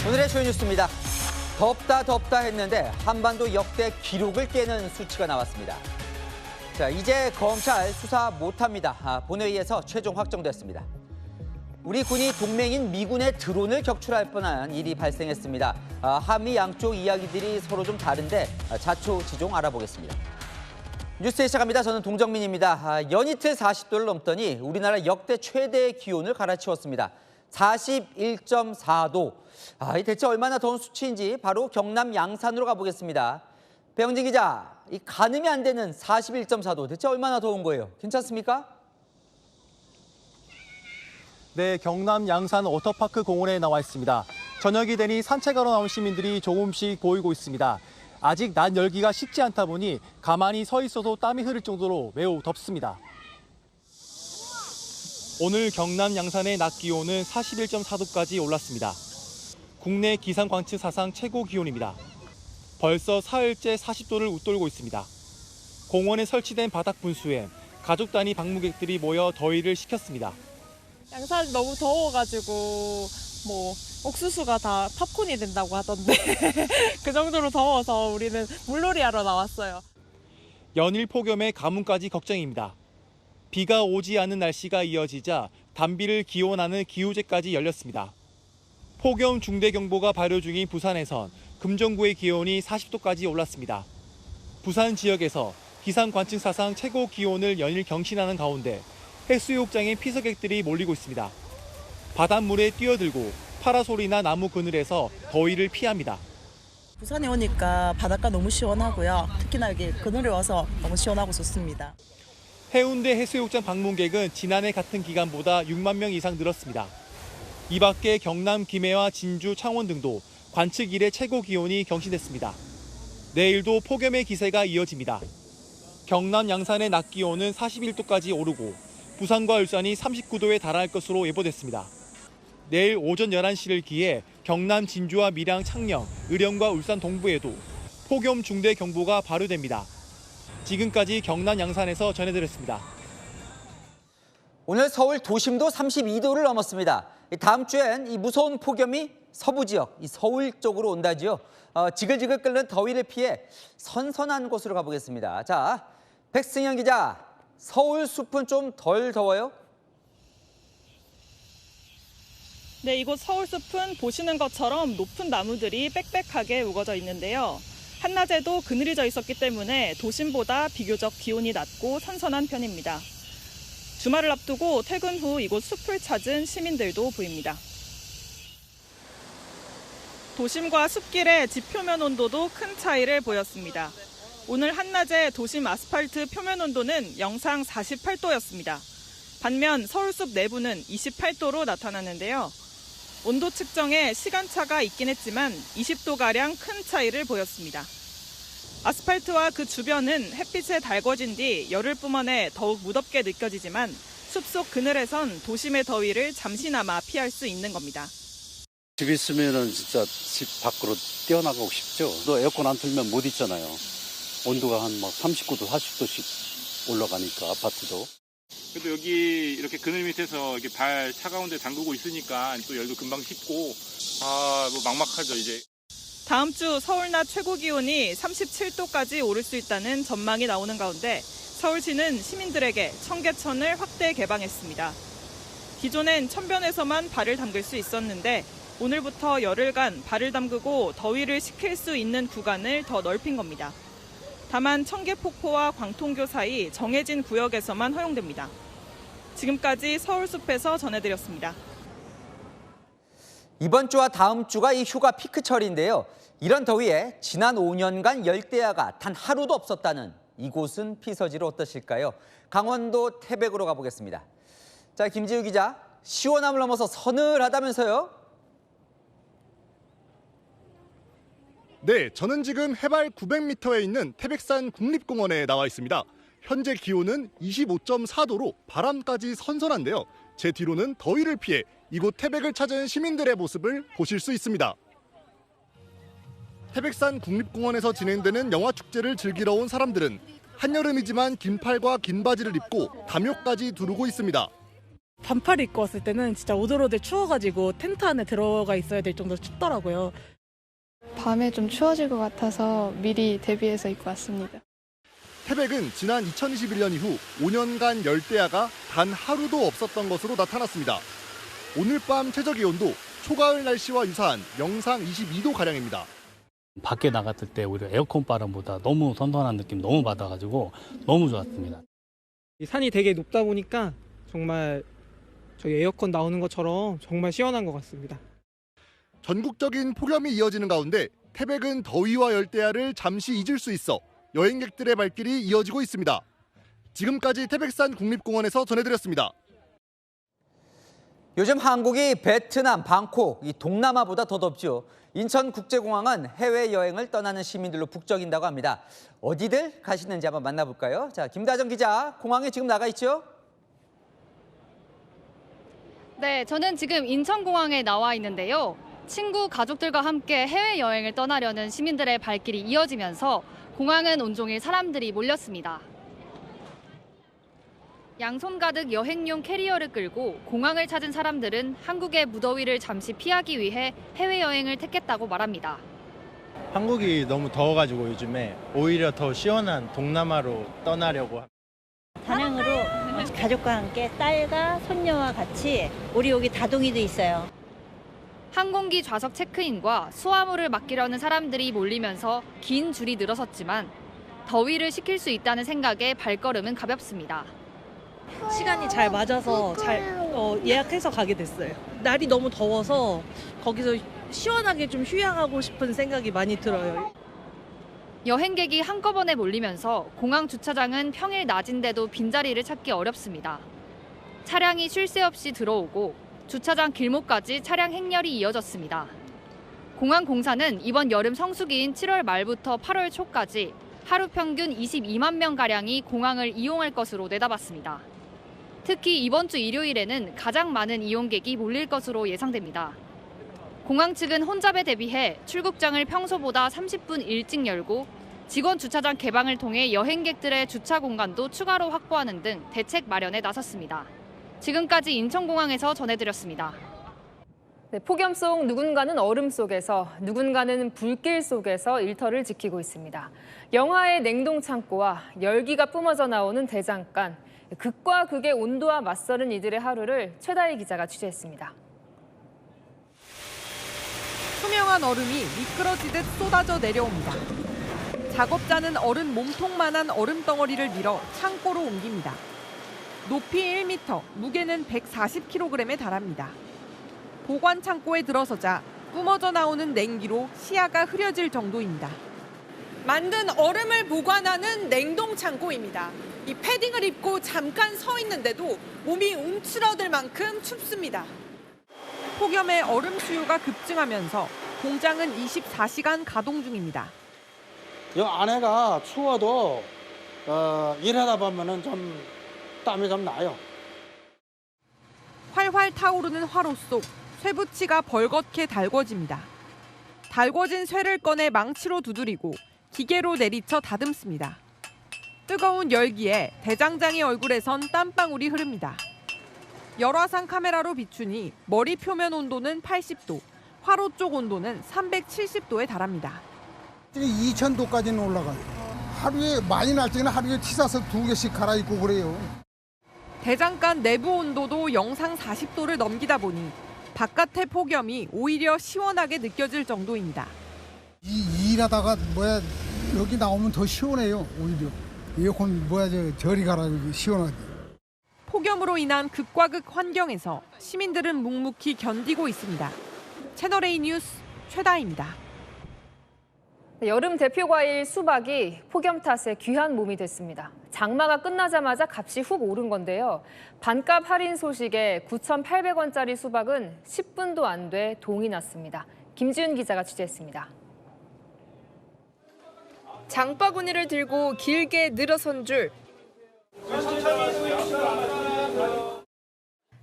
오늘의 주요 뉴스입니다. 덥다 했는데 한반도 역대 기록을 깨는 수치가 나왔습니다. 자, 이제 검찰 수사 못합니다. 본회의에서 최종 확정됐습니다. 우리 군이 동맹인 미군의 드론을 격출할 뻔한 일이 발생했습니다. 한미 양쪽 이야기들이 서로 좀 다른데 자초지종 알아보겠습니다. 뉴스에 시작합니다. 저는 동정민입니다. 연이틀 40도를 넘더니 우리나라 역대 최대의 기온을 갈아치웠습니다. 41.4도. 이 대체 얼마나 더운 수치인지 바로 경남 양산으로 가보겠습니다. 배영진 기자, 이 가늠이 안 되는 41.4도. 대체 얼마나 더운 거예요? 괜찮습니까? 네, 경남 양산 워터파크 공원에 나와 있습니다. 저녁이 되니 산책하러 나온 시민들이 조금씩 보이고 있습니다. 아직 낮 열기가 식지 않다 보니 가만히 서 있어도 땀이 흐를 정도로 매우 덥습니다. 오늘 경남 양산의 낮 기온은 41.4도까지 올랐습니다. 국내 기상 관측 사상 최고 기온입니다. 벌써 사흘째 40도를 웃돌고 있습니다. 공원에 설치된 바닥 분수엔 가족 단위 방문객들이 모여 더위를 식혔습니다. 양산이 너무 더워가지고 옥수수가 다 팝콘이 된다고 하던데 그 정도로 더워서 우리는 물놀이 하러 나왔어요. 연일 폭염에 가뭄까지 걱정입니다. 비가 오지 않는 날씨가 이어지자 단비를 기원하는 기우제까지 열렸습니다. 폭염 중대경보가 발효 중인 부산에선 금정구의 기온이 40도까지 올랐습니다. 부산 지역에서 기상 관측 사상 최고 기온을 연일 경신하는 가운데 해수욕장에 피서객들이 몰리고 있습니다. 바닷물에 뛰어들고 파라솔이나 나무 그늘에서 더위를 피합니다. 부산에 오니까 바닷가 너무 시원하고요. 특히나 여기 그늘에 와서 너무 시원하고 좋습니다. 해운대 해수욕장 방문객은 지난해 같은 기간보다 6만 명 이상 늘었습니다. 이 밖에 경남 김해와 진주, 창원 등도 관측 이래 최고 기온이 경신됐습니다. 내일도 폭염의 기세가 이어집니다. 경남 양산의 낮 기온은 41도까지 오르고 부산과 울산이 39도에 달할 것으로 예보됐습니다. 내일 오전 11시를 기해 경남 진주와 밀양, 창녕, 의령과 울산 동부에도 폭염 중대 경보가 발효됩니다. 지금까지 경남 양산에서 전해드렸습니다. 오늘 서울 도심도 32도를 넘었습니다. 다음 주엔 이 무서운 폭염이 서부 지역, 이 서울 쪽으로 온다지요. 지글지글 끓는 더위를 피해 선선한 곳으로 가보겠습니다. 자, 백승현 기자, 서울 숲은 좀 덜 더워요? 네, 이곳 서울숲은 보시는 것처럼 높은 나무들이 빽빽하게 우거져 있는데요. 한낮에도 그늘이 져 있었기 때문에 도심보다 비교적 기온이 낮고 선선한 편입니다. 주말을 앞두고 퇴근 후 이곳 숲을 찾은 시민들도 보입니다. 도심과 숲길의 지표면 온도도 큰 차이를 보였습니다. 오늘 한낮에 도심 아스팔트 표면 온도는 영상 48도였습니다. 반면 서울숲 내부는 28도로 나타났는데요. 온도 측정에 시간차가 있긴 했지만 20도가량 큰 차이를 보였습니다. 아스팔트와 그 주변은 햇빛에 달궈진 뒤 열을 뿜어내 더욱 무덥게 느껴지지만 숲속 그늘에선 도심의 더위를 잠시나마 피할 수 있는 겁니다. 집에 있으면은 진짜 집 밖으로 뛰어나가고 싶죠. 또 에어컨 안 틀면 못 있잖아요. 온도가 한 39도, 40도씩 올라가니까 아파트도. 그래도 여기 이렇게 그늘 밑에서 이렇게 발 차가운 데 담그고 있으니까 또 열도 금방 식고 막막하죠 이제. 다음 주 서울 낮 최고 기온이 37도까지 오를 수 있다는 전망이 나오는 가운데 서울시는 시민들에게 청계천을 확대 개방했습니다. 기존엔 천변에서만 발을 담글 수 있었는데 오늘부터 열흘간 발을 담그고 더위를 식힐 수 있는 구간을 더 넓힌 겁니다. 다만 청계폭포와 광통교 사이 정해진 구역에서만 허용됩니다. 지금까지 서울숲에서 전해드렸습니다. 이번 주와 다음 주가 이 휴가 피크철인데요. 이런 더위에 지난 5년간 열대야가 단 하루도 없었다는 이곳은 피서지로 어떠실까요? 강원도 태백으로 가보겠습니다. 자, 김지우 기자, 시원함을 넘어서 서늘하다면서요? 네, 저는 지금 해발 900m에 있는 태백산 국립공원에 나와 있습니다. 현재 기온은 25.4도로 바람까지 선선한데요. 제 뒤로는 더위를 피해 이곳 태백을 찾은 시민들의 모습을 보실 수 있습니다. 태백산 국립공원에서 진행되는 영화축제를 즐기러 온 사람들은 한여름이지만 긴팔과 긴 바지를 입고 담요까지 두르고 있습니다. 반팔 입고 왔을 때는 진짜 오돌오돌 추워가지고 텐트 안에 들어가 있어야 될 정도로 춥더라고요. 밤에 좀 추워질 것 같아서 미리 대비해서 입고 왔습니다. 태백은 지난 2021년 이후 5년간 열대야가 단 하루도 없었던 것으로 나타났습니다. 오늘 밤 최저기온도 초가을 날씨와 유사한 영상 22도가량입니다. 밖에 나갔을 때 오히려 에어컨 바람보다 너무 선선한 느낌 너무 받아가지고 너무 좋았습니다. 이 산이 되게 높다 보니까 정말 저희 에어컨 나오는 것처럼 정말 시원한 것 같습니다. 전국적인 폭염이 이어지는 가운데 태백은 더위와 열대야를 잠시 잊을 수 있어 여행객들의 발길이 이어지고 있습니다. 지금까지 태백산 국립공원에서 전해드렸습니다. 요즘 한국이 베트남, 방콕, 이 동남아보다 더 덥죠. 인천국제공항은 해외여행을 떠나는 시민들로 북적인다고 합니다. 어디들 가시는지 한번 만나볼까요? 자, 김다정 기자, 공항에 지금 나가 있죠? 네, 저는 지금 인천공항에 나와 있는데요. 친구, 가족들과 함께 해외여행을 떠나려는 시민들의 발길이 이어지면서 공항은 온종일 사람들이 몰렸습니다. 양손 가득 여행용 캐리어를 끌고 공항을 찾은 사람들은 한국의 무더위를 잠시 피하기 위해 해외여행을 택했다고 말합니다. 한국이 너무 더워가지고 요즘에 오히려 더 시원한 동남아로 떠나려고. 다낭으로 가족과 함께 딸과 손녀와 같이 우리 여기 다둥이도 있어요. 항공기 좌석 체크인과 수화물을 맡기려는 사람들이 몰리면서 긴 줄이 늘어섰지만 더위를 식힐 수 있다는 생각에 발걸음은 가볍습니다. 시간이 잘 맞아서 예약해서 가게 됐어요. 날이 너무 더워서 거기서 시원하게 좀 휴양하고 싶은 생각이 많이 들어요. 여행객이 한꺼번에 몰리면서 공항 주차장은 평일 낮인데도 빈자리를 찾기 어렵습니다. 차량이 쉴 새 없이 들어오고 주차장 길목까지 차량 행렬이 이어졌습니다. 공항 공사는 이번 여름 성수기인 7월 말부터 8월 초까지 하루 평균 22만 명가량이 공항을 이용할 것으로 내다봤습니다. 특히 이번 주 일요일에는 가장 많은 이용객이 몰릴 것으로 예상됩니다. 공항 측은 혼잡에 대비해 출국장을 평소보다 30분 일찍 열고 직원 주차장 개방을 통해 여행객들의 주차 공간도 추가로 확보하는 등 대책 마련에 나섰습니다. 지금까지 인천공항에서 전해드렸습니다. 네, 폭염 속 누군가는 얼음 속에서, 누군가는 불길 속에서 일터를 지키고 있습니다. 영하의 냉동창고와 열기가 뿜어져 나오는 대장간, 극과 극의 온도와 맞서는 이들의 하루를 최다희 기자가 취재했습니다. 투명한 얼음이 미끄러지듯 쏟아져 내려옵니다. 작업자는 얼음 몸통만한 얼음 덩어리를 밀어 창고로 옮깁니다. 높이 1m, 무게는 140kg에 달합니다. 보관 창고에 들어서자 뿜어져 나오는 냉기로 시야가 흐려질 정도입니다. 만든 얼음을 보관하는 냉동 창고입니다. 이 패딩을 입고 잠깐 서 있는데도 몸이 움츠러들 만큼 춥습니다. 폭염에 얼음 수요가 급증하면서 공장은 24시간 가동 중입니다. 이 안에가 추워도 일하다 보면은 좀 땀이 좀 나요. 활활 타오르는 화로 속 쇠붙이가 벌겋게 달궈집니다. 달궈진 쇠를 꺼내 망치로 두드리고 기계로 내리쳐 다듬습니다. 뜨거운 열기에 대장장의 얼굴에선 땀방울이 흐릅니다. 열화상 카메라로 비추니 머리 표면 온도는 80도, 화로 쪽 온도는 370도에 달합니다. 2000도까지는 올라가요. 하루에 많이 날 때는 하루에 티셔츠 2개씩 갈아입고 그래요. 대장간 내부 온도도 영상 40도를 넘기다 보니 바깥의 폭염이 오히려 시원하게 느껴질 정도입니다. 일하다가 여기 나오면 더 시원해요. 오히려 에어컨 저리 가라고 시원하게. 폭염으로 인한 극과 극 환경에서 시민들은 묵묵히 견디고 있습니다. 채널A 뉴스 최다희입니다. 여름 대표 과일 수박이 폭염 탓에 귀한 몸이 됐습니다. 장마가 끝나자마자 값이 훅 오른 건데요. 반값 할인 소식에 9,800원짜리 수박은 10분도 안 돼 동이 났습니다. 김지윤 기자가 취재했습니다. 장바구니를 들고 길게 늘어선 줄.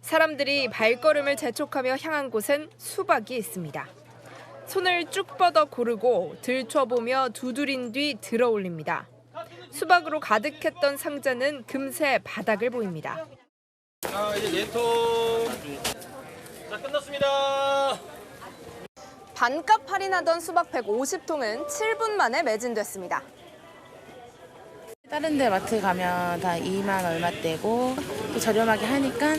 사람들이 발걸음을 재촉하며 향한 곳엔 수박이 있습니다. 손을 쭉 뻗어 고르고 들춰보며 두드린 뒤 들어올립니다. 수박으로 가득했던 상자는 금세 바닥을 보입니다. 이제 4통. 자, 끝났습니다. 반값 할인하던 수박 150통은 7분 만에 매진됐습니다. 다른 데 마트 가면 다 2만 얼마대고 또 저렴하게 하니까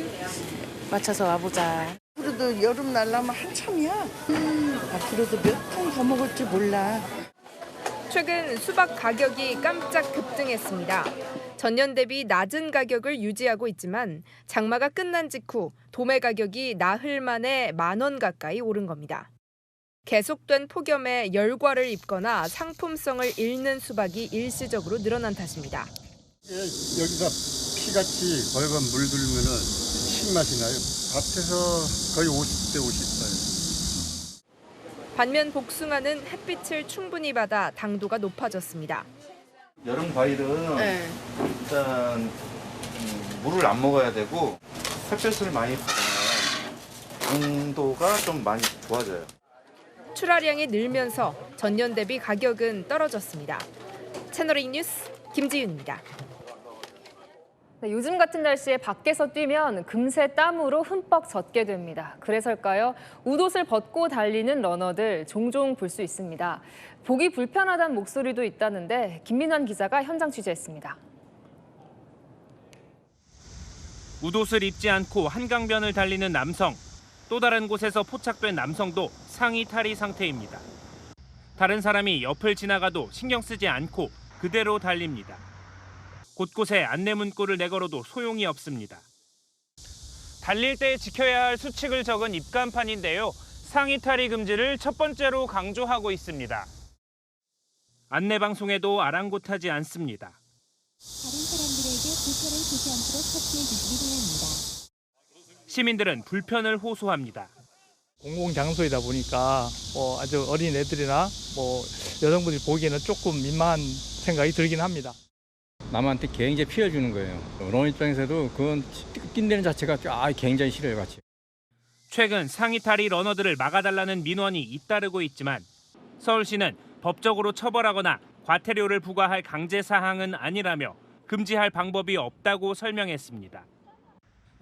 맞춰서 와보자. 그래도 여름 날라면 한참이야. 앞으로도 몇 통 더 먹을지 몰라. 최근 수박 가격이 깜짝 급등했습니다. 전년 대비 낮은 가격을 유지하고 있지만 장마가 끝난 직후 도매 가격이 나흘 만에 10,000원 가까이 오른 겁니다. 계속된 폭염에 열과를 입거나 상품성을 잃는 수박이 일시적으로 늘어난 탓입니다. 여기가 피같이 벌건 물들면은 신맛이 나요. 밭에서 거의 50대 50살. 반면 복숭아는 햇빛을 충분히 받아 당도가 높아졌습니다. 여름 과일은 일단 물을 안 먹어야 되고 햇볕을 많이 받으면 당도가 좀 많이 좋아져요. 출하량이 늘면서 전년 대비 가격은 떨어졌습니다. 채널A 뉴스 김지윤입니다. 네, 요즘 같은 날씨에 밖에서 뛰면 금세 땀으로 흠뻑 젖게 됩니다. 그래서일까요? 웃옷을 벗고 달리는 러너들 종종 볼 수 있습니다. 보기 불편하다는 목소리도 있다는데 김민환 기자가 현장 취재했습니다. 웃옷을 입지 않고 한강변을 달리는 남성. 또 다른 곳에서 포착된 남성도 상의 탈의 상태입니다. 다른 사람이 옆을 지나가도 신경 쓰지 않고 그대로 달립니다. 곳곳에 안내 문구를 내걸어도 소용이 없습니다. 달릴 때 지켜야 할 수칙을 적은 입간판인데요. 상의 탈의 금지를 첫 번째로 강조하고 있습니다. 안내 방송에도 아랑곳하지 않습니다. 다른 사람들에게 불편을 주지 않도록 협조해 주시기 바랍니다. 시민들은 불편을 호소합니다. 공공장소이다 보니까 아주 어린 애들이나 여성분들이 보기에는 조금 민망한 생각이 들긴 합니다. 남한테 굉장히 피해 주는 거예요. 러너 입장에서도 그건 뛴다는 자체가 굉장히 싫어요, 같이. 최근 상의 탈의 러너들을 막아달라는 민원이 잇따르고 있지만 서울시는 법적으로 처벌하거나 과태료를 부과할 강제 사항은 아니라며 금지할 방법이 없다고 설명했습니다.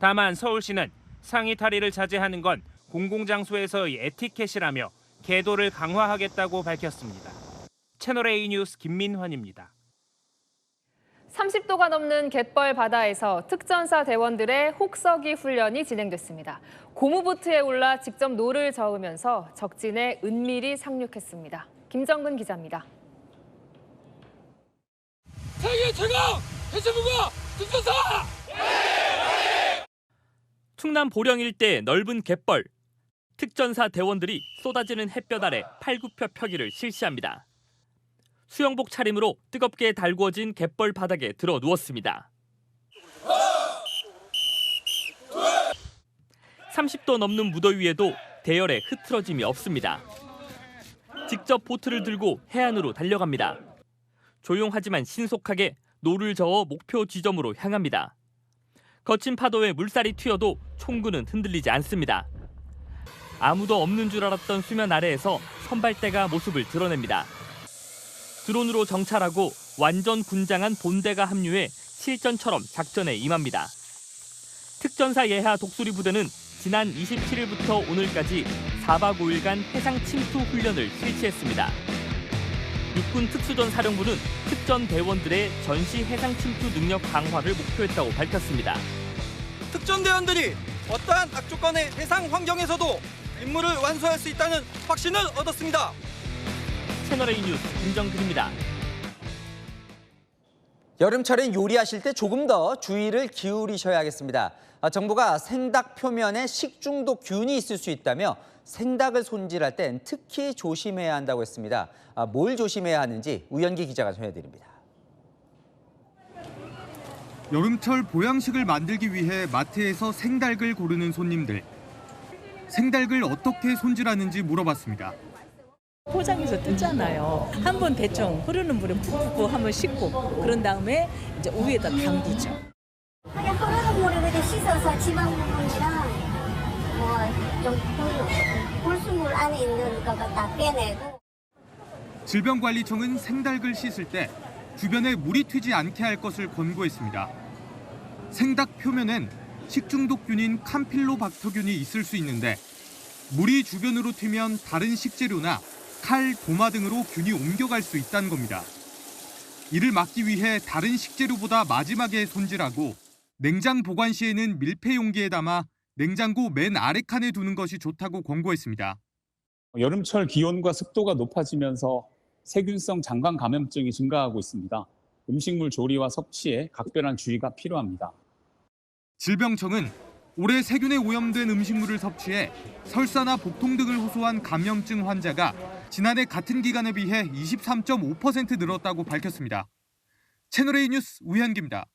다만 서울시는 상의 탈의를 자제하는 건 공공장소에서의 에티켓이라며 계도를 강화하겠다고 밝혔습니다. 채널A 뉴스 김민환입니다. 30도가 넘는 갯벌 바다에서 특전사 대원들의 혹서기 훈련이 진행됐습니다. 고무보트에 올라 직접 노를 저으면서 적진에 은밀히 상륙했습니다. 김정근 기자입니다. 세계 최강 해수부가 특전사! 충남 보령 일대 넓은 갯벌. 특전사 대원들이 쏟아지는 햇볕 아래 팔굽혀 펴기를 실시합니다. 수영복 차림으로 뜨겁게 달구어진 갯벌 바닥에 들어 누웠습니다. 30도 넘는 무더위에도 대열에 흐트러짐이 없습니다. 직접 보트를 들고 해안으로 달려갑니다. 조용하지만 신속하게 노를 저어 목표 지점으로 향합니다. 거친 파도에 물살이 튀어도 총구는 흔들리지 않습니다. 아무도 없는 줄 알았던 수면 아래에서 선발대가 모습을 드러냅니다. 드론으로 정찰하고 완전 군장한 본대가 합류해 실전처럼 작전에 임합니다. 특전사 예하 독수리 부대는 지난 27일부터 오늘까지 4박 5일간 해상 침투 훈련을 실시했습니다. 육군 특수전 사령부는 특전 대원들의 전시 해상 침투 능력 강화를 목표했다고 밝혔습니다. 특전대원들이 어떠한 악조건의 해상 환경에서도 임무를 완수할 수 있다는 확신을 얻었습니다. 채널A 뉴스 김정근입니다. 여름철엔 요리하실 때 조금 더 주의를 기울이셔야겠습니다. 정부가 생닭 표면에 식중독균이 있을 수 있다며 생닭을 손질할 땐 특히 조심해야 한다고 했습니다. 뭘 조심해야 하는지 우연기 기자가 전해드립니다. 여름철 보양식을 만들기 위해 마트에서 생닭을 고르는 손님들. 생닭을 어떻게 손질하는지 물어봤습니다. 포장해서 뜯잖아요. 한번 대충 흐르는 물에 푹 한번 씻고 그런 다음에 이제 우유에다 담그죠. 그냥 흐르는 물에 이렇게 씻어서 지방 부분이랑 좀 불순물 안에 있는 거 다 빼내고. 질병관리청은 생닭을 씻을 때 주변에 물이 튀지 않게 할 것을 권고했습니다. 생닭 표면엔 식중독균인 캄필로박터균이 있을 수 있는데 물이 주변으로 튀면 다른 식재료나 칼, 도마 등으로 균이 옮겨갈 수 있다는 겁니다. 이를 막기 위해 다른 식재료보다 마지막에 손질하고 냉장 보관 시에는 밀폐 용기에 담아 냉장고 맨 아래 칸에 두는 것이 좋다고 권고했습니다. 여름철 기온과 습도가 높아지면서 세균성 장관 감염증이 증가하고 있습니다. 음식물 조리와 섭취에 각별한 주의가 필요합니다. 질병청은 올해 세균에 오염된 음식물을 섭취해 설사나 복통 등을 호소한 감염증 환자가 지난해 같은 기간에 비해 23.5% 늘었다고 밝혔습니다. 채널A 뉴스 우현기입니다.